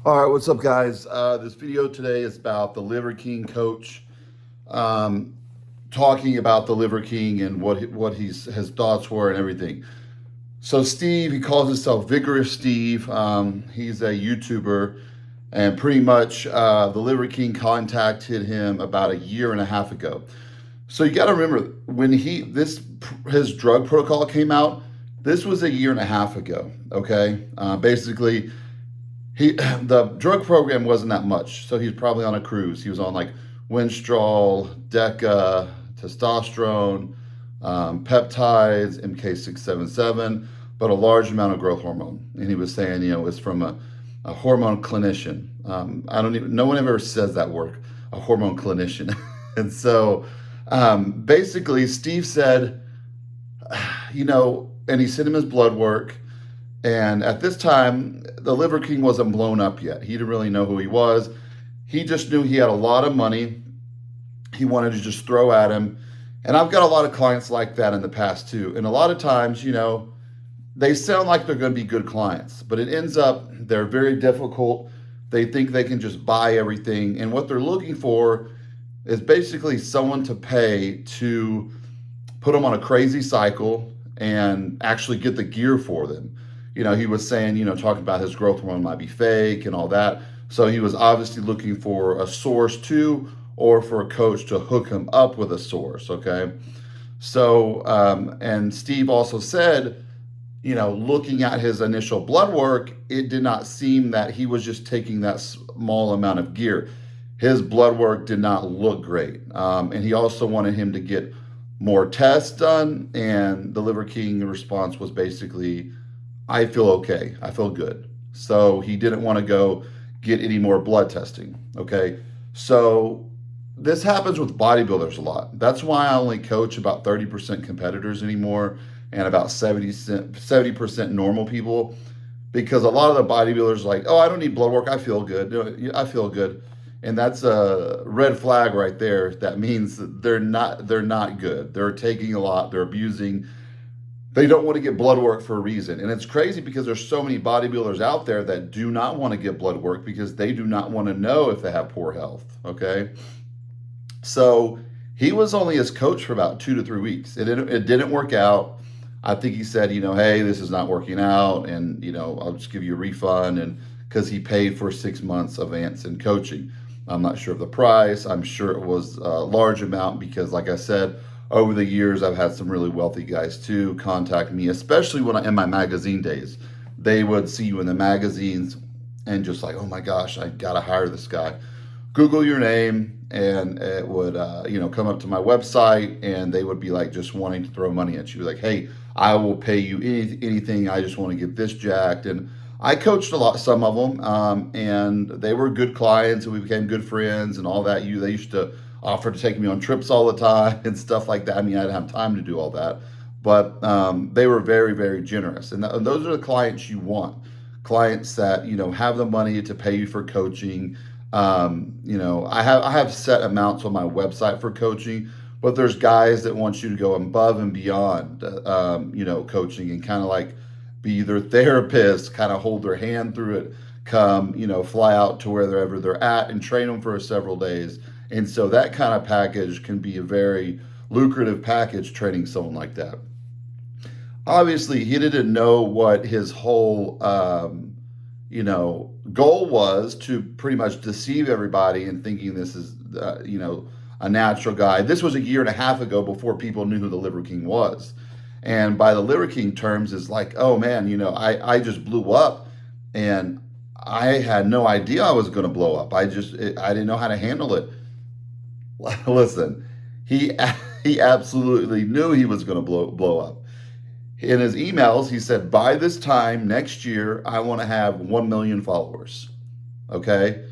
All right, what's up, guys? This video today is about the Liver King coach, um, talking about the Liver King and what his thoughts were and everything. So Steve, he calls himself Vigorous Steve. He's a YouTuber, and pretty much the Liver King contacted him about a year and a half ago. So you got to remember when his drug protocol came out. This was a year and a half ago. Okay, basically the drug program wasn't that much, so he's probably on a cruise. He was on like Winstrol, Deca, testosterone, peptides, MK677, but a large amount of growth hormone. And he was saying, it's from a hormone clinician. I don't even. No one ever says that word, a hormone clinician. And so, basically, Steve said, and he sent him his blood work. And at this time, the Liver King wasn't blown up yet. He didn't really know who he was. He just knew he had a lot of money. He wanted to just throw at him. And I've got a lot of clients like that in the past too. And a lot of times, they sound like they're going to be good clients, but it ends up they're very difficult. They think they can just buy everything. And what they're looking for is basically someone to pay to put them on a crazy cycle and actually get the gear for them. He was saying, talking about his growth hormone might be fake and all that. So he was obviously looking for a source too, or for a coach to hook him up with a source. Okay. So, and Steve also said, looking at his initial blood work, it did not seem that he was just taking that small amount of gear. His blood work did not look great. And he also wanted him to get more tests done. And the Liver King response was basically, I feel okay. I feel good. So he didn't want to go get any more blood testing. Okay. So this happens with bodybuilders a lot. That's why I only coach about 30% competitors anymore and about 70% normal people, because a lot of the bodybuilders are like, oh, I don't need blood work. I feel good. I feel good. And that's a red flag right there. That means that they're not good. They're taking a lot. They're abusing. They don't want to get blood work for a reason. And it's crazy because there's so many bodybuilders out there that do not want to get blood work because they do not want to know if they have poor health. Okay. So he was only his coach for about 2 to 3 weeks. It didn't work out. I think he said, hey, this is not working out, and I'll just give you a refund, and because he paid for 6 months advance in coaching. I'm not sure of the price. I'm sure it was a large amount because, like I said, over the years I've had some really wealthy guys too contact me, especially in my magazine days. They would see you in the magazines and just like, oh my gosh, I gotta hire this guy. Google your name, and it would come up to my website, and they would be like just wanting to throw money at you, like, hey, I will pay you anything. I just want to get this jacked. And I coached some of them, and they were good clients, and we became good friends and all that. They used to offer to take me on trips all the time and stuff like that. I mean, I didn't have time to do all that, but they were very, very generous. And those are the clients you want. Clients that have the money to pay you for coaching. I have set amounts on my website for coaching, but there's guys that want you to go above and beyond, coaching, and kind of like be their therapist, kind of hold their hand through it, come, fly out to wherever they're at and train them for several days. And so that kind of package can be a very lucrative package, training someone like that. Obviously, he didn't know what his whole, goal was, to pretty much deceive everybody and thinking this is, a natural guy. This was a year and a half ago before people knew who the Liver King was. And by the Liver King terms is like, oh man, I just blew up, and I had no idea I was going to blow up. I didn't know how to handle it. Listen, he he absolutely knew he was going to blow up. In his emails, he said, by this time next year, I want to have 1 million followers. Okay.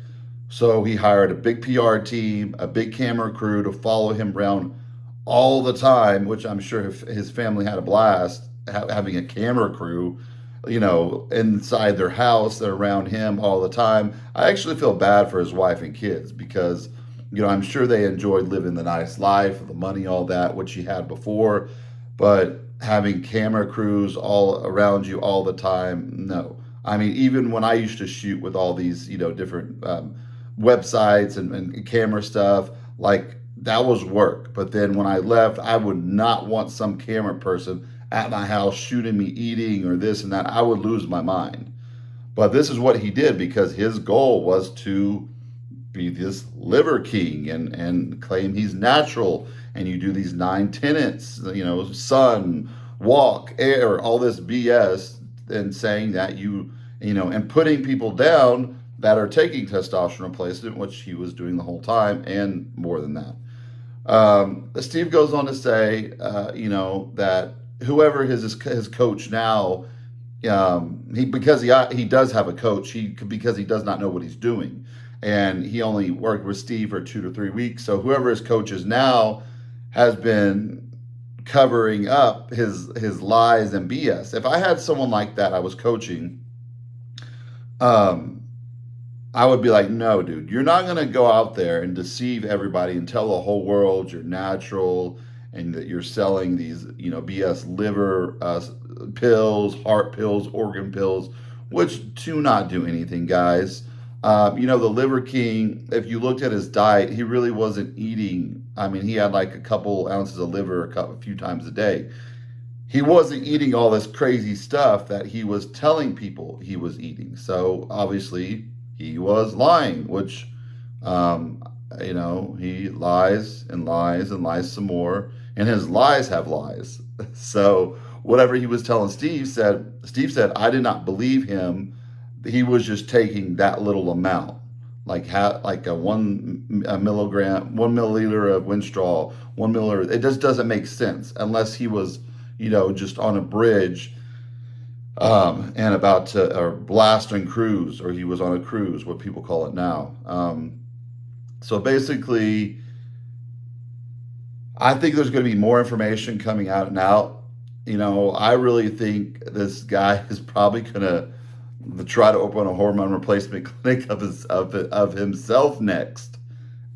So he hired a big PR team, a big camera crew to follow him around all the time, which I'm sure his family had a blast having a camera crew, inside their house. They're around him all the time. I actually feel bad for his wife and kids because, I'm sure they enjoyed living the nice life, the money, all that, which he had before. But having camera crews all around you all the time, no. I mean, even when I used to shoot with all these, different websites and camera stuff, like that was work. But then when I left, I would not want some camera person at my house shooting me eating or this and that. I would lose my mind. But this is what he did because his goal was to be this liver king and claim he's natural. And you do these 9 tenets, sun, walk, air, all this BS, and saying that and putting people down that are taking testosterone replacement, which he was doing the whole time, and more than that. Steve goes on to say, that whoever his coach now, he does have a coach, because he does not know what he's doing, and he only worked with Steve for 2 to 3 weeks. So whoever his coach is now has been covering up his lies and BS. If I had someone like that I was coaching, I would be like, no, dude, you're not going to go out there and deceive everybody and tell the whole world you're natural and that you're selling these, BS liver pills, heart pills, organ pills, which do not do anything, guys. The Liver King, if you looked at his diet, he really wasn't eating. I mean, he had like a couple ounces of liver a few times a day. He wasn't eating all this crazy stuff that he was telling people he was eating. So obviously he was lying, which, he lies and lies and lies some more, and his lies have lies. So whatever he was telling Steve said, I did not believe him. He was just taking that little amount, like a 1 milligram, 1 milliliter of Winstrol, 1 milliliter. It just doesn't make sense unless he was, just on a bridge and about to or blast and cruise, or he was on a cruise, what people call it now. So basically, I think there's going to be more information coming out and out. I really think this guy is probably going to try to open a hormone replacement clinic of himself next.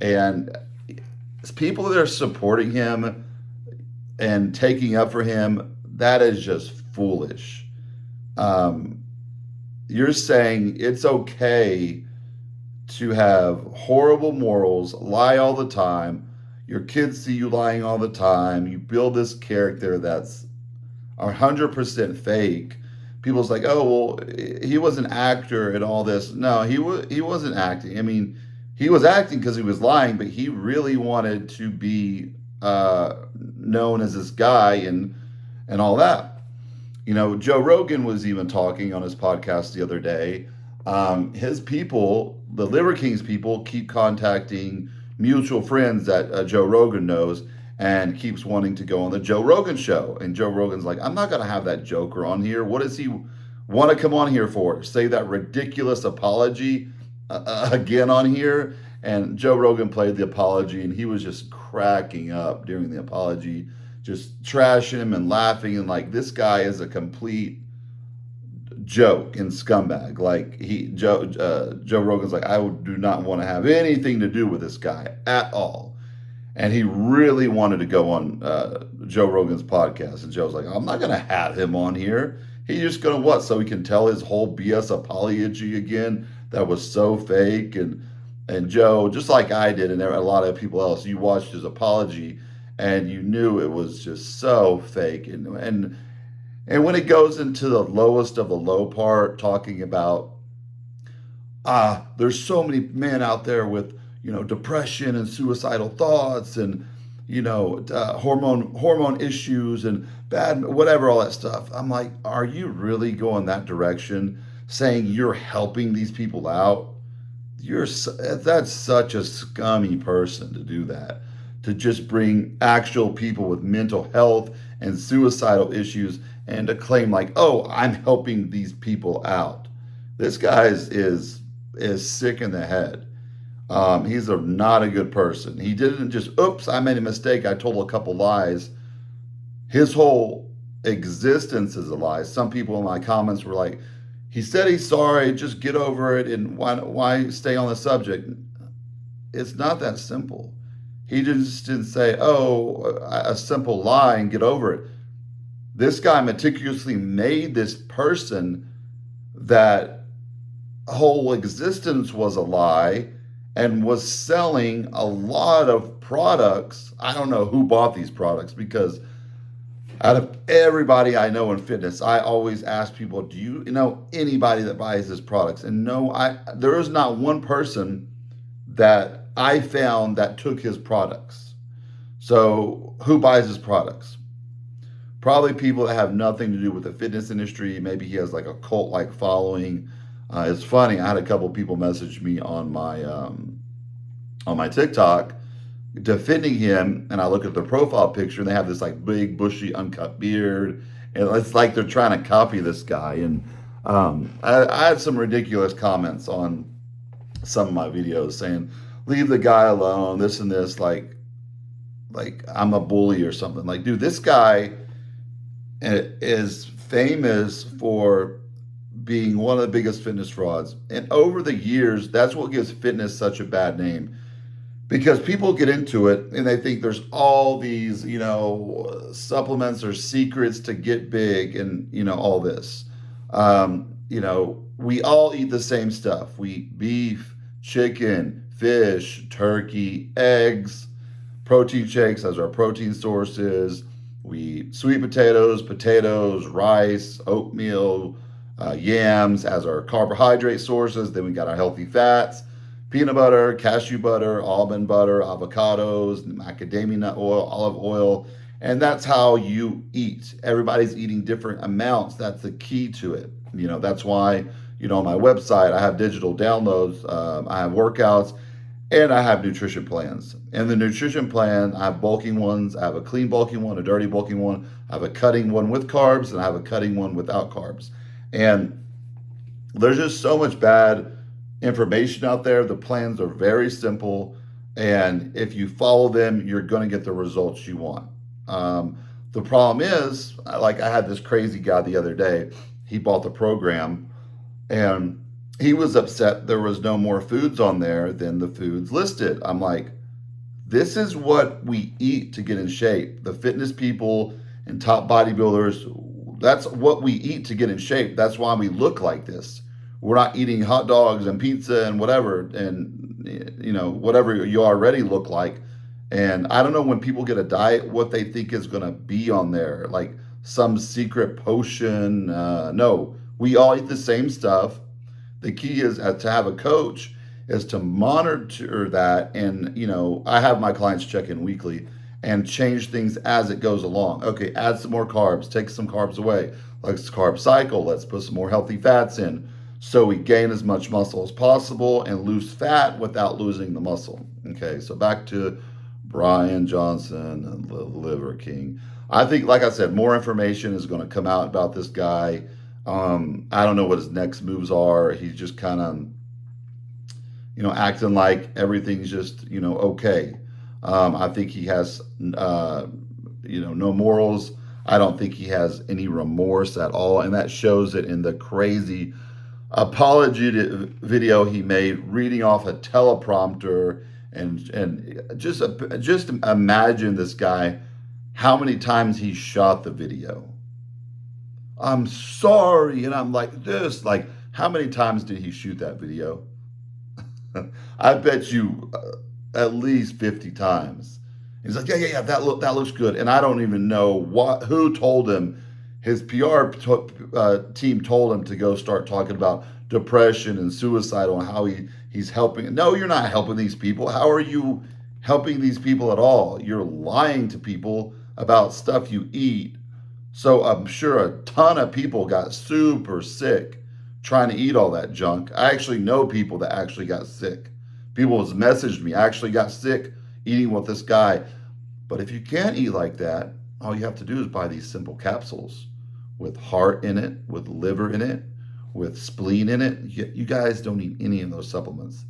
And people that are supporting him and taking up for him, that is just foolish. You're saying it's okay to have horrible morals, lie all the time. Your kids see you lying all the time. You build this character that's 100% fake. People's like, oh, well, he was an actor and all this. No, he wasn't acting. I mean, he was acting because he was lying, but he really wanted to be known as this guy and all that. Joe Rogan was even talking on his podcast the other day. His people, the Liver King's people, keep contacting mutual friends that Joe Rogan knows and keeps wanting to go on the Joe Rogan show. And Joe Rogan's like, I'm not going to have that joker on here. What does he want to come on here for? Say that ridiculous apology again on here? And Joe Rogan played the apology, and he was just cracking up during the apology, just trashing him and laughing. And like, this guy is a complete joke and scumbag. Like Joe Rogan's like, I do not want to have anything to do with this guy at all. And he really wanted to go on Joe Rogan's podcast. And Joe's like, I'm not going to have him on here. He's just going to what? So he can tell his whole BS apology again that was so fake. And Joe, just like I did, and there were a lot of people else, you watched his apology and you knew it was just so fake. And when it goes into the lowest of the low part, talking about, there's so many men out there with, depression and suicidal thoughts and, hormone issues and bad, whatever, all that stuff. I'm like, are you really going that direction, saying you're helping these people out? That's such a scummy person to do that, to just bring actual people with mental health and suicidal issues and to claim like, oh, I'm helping these people out. This guy is sick in the head. He's not a good person. He didn't just, oops, I made a mistake, I told a couple lies. His whole existence is a lie. Some people in my comments were like, he said he's sorry, just get over it, and why stay on the subject? It's not that simple. He just didn't say, oh, a simple lie and get over it. This guy meticulously made this person that whole existence was a lie and was selling a lot of products. I don't know who bought these products, because out of everybody I know in fitness, I always ask people, do you know anybody that buys these products? And no, there is not one person that I found that took his products. So who buys his products? Probably people that have nothing to do with the fitness industry. Maybe he has like a cult like following. It's funny. I had a couple people message me on my TikTok defending him, and I look at their profile picture, and they have this like big, bushy, uncut beard, and it's like they're trying to copy this guy. And I had some ridiculous comments on some of my videos saying, "Leave the guy alone," this and this, like I'm a bully or something. Like, dude, this guy is famous for being one of the biggest fitness frauds, and over the years, that's what gives fitness such a bad name. Because people get into it and they think there's all these, supplements or secrets to get big, and, all this. We all eat the same stuff. We eat beef, chicken, fish, turkey, eggs, protein shakes as our protein sources. We eat sweet potatoes, rice, oatmeal, yams as our carbohydrate sources. Then we got our healthy fats, peanut butter, cashew butter, almond butter, avocados, macadamia nut oil, olive oil. And that's how you eat. Everybody's eating different amounts. That's the key to it. That's why, on my website, I have digital downloads, I have workouts, and I have nutrition plans. And the nutrition plan, I have bulking ones. I have a clean bulking one, a dirty bulking one. I have a cutting one with carbs, and I have a cutting one without carbs. And there's just so much bad information out there. The plans are very simple, and if you follow them, you're going to get the results you want. The problem is, like, I had this crazy guy the other day. He bought the program, and he was upset there was no more foods on there than the foods listed. I'm like, this is what we eat to get in shape. The fitness people and top bodybuilders, that's what we eat to get in shape. That's why we look like this. We're not eating hot dogs and pizza and whatever, and whatever you already look like. And I don't know, when people get a diet, what they think is going to be on there, like some secret potion. No, we all eat the same stuff. The key is to have a coach is to monitor that. And, I have my clients check in weekly and change things as it goes along. Okay, add some more carbs, take some carbs away. Let's carb cycle. Let's put some more healthy fats in, so we gain as much muscle as possible and lose fat without losing the muscle. Okay, so back to Brian Johnson and the Liver King. I think, like I said, more information is going to come out about this guy. I don't know what his next moves are. He's just kind of, acting like everything's just, okay. I think he has, no morals. I don't think he has any remorse at all. And that shows it in the crazy apology video he made, reading off a teleprompter. And just imagine this guy, how many times he shot the video. I'm sorry. And I'm like this, like, how many times did he shoot that video? I bet you at least 50 times. He's like, yeah, that looks good. And I don't even know who told him. His PR team told him to go start talking about depression and suicide, on how he's helping. No, you're not helping these people. How are you helping these people at all? You're lying to people about stuff you eat. So I'm sure a ton of people got super sick trying to eat all that junk. I actually know people that actually got sick. People has messaged me, I actually got sick eating with this guy. But if you can't eat like that, all you have to do is buy these simple capsules with heart in it, with liver in it, with spleen in it. You guys don't need any of those supplements.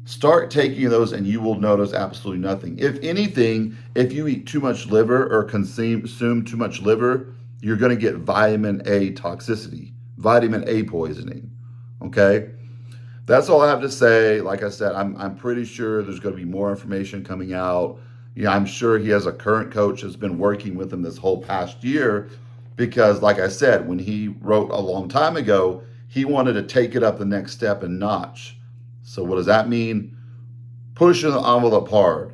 Start taking those and you will notice absolutely nothing. If anything, if you eat too much liver or consume too much liver, you're going to get vitamin A toxicity, vitamin A poisoning. Okay? That's all I have to say. Like I said, I'm pretty sure there's going to be more information coming out. I'm sure he has a current coach that's been working with him this whole past year because, like I said, when he wrote a long time ago, he wanted to take it up the next step and notch. So, what does that mean? Pushing the envelope hard.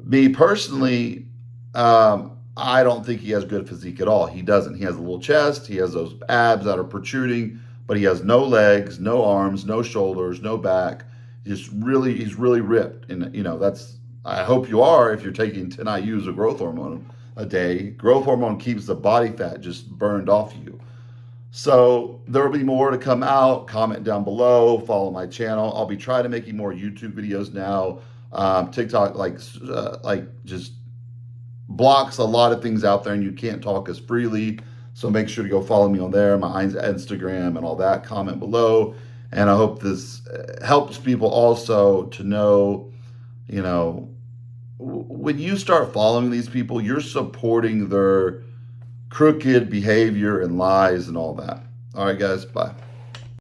Me personally, I don't think he has good physique at all. He doesn't. He has a little chest. He has those abs that are protruding, but he has no legs, no arms, no shoulders, no back. He's really ripped. And, that's, I hope you are if you're taking 10 IUs of growth hormone a day. Growth hormone keeps the body fat just burned off you. So there will be more to come out. Comment down below. Follow my channel. I'll be trying to making more YouTube videos now. TikTok just blocks a lot of things out there, and you can't talk as freely. So make sure to go follow me on there, my Instagram and all that. Comment below, and I hope this helps people also to know, when you start following these people, you're supporting their crooked behavior and lies and all that. All right, guys, bye.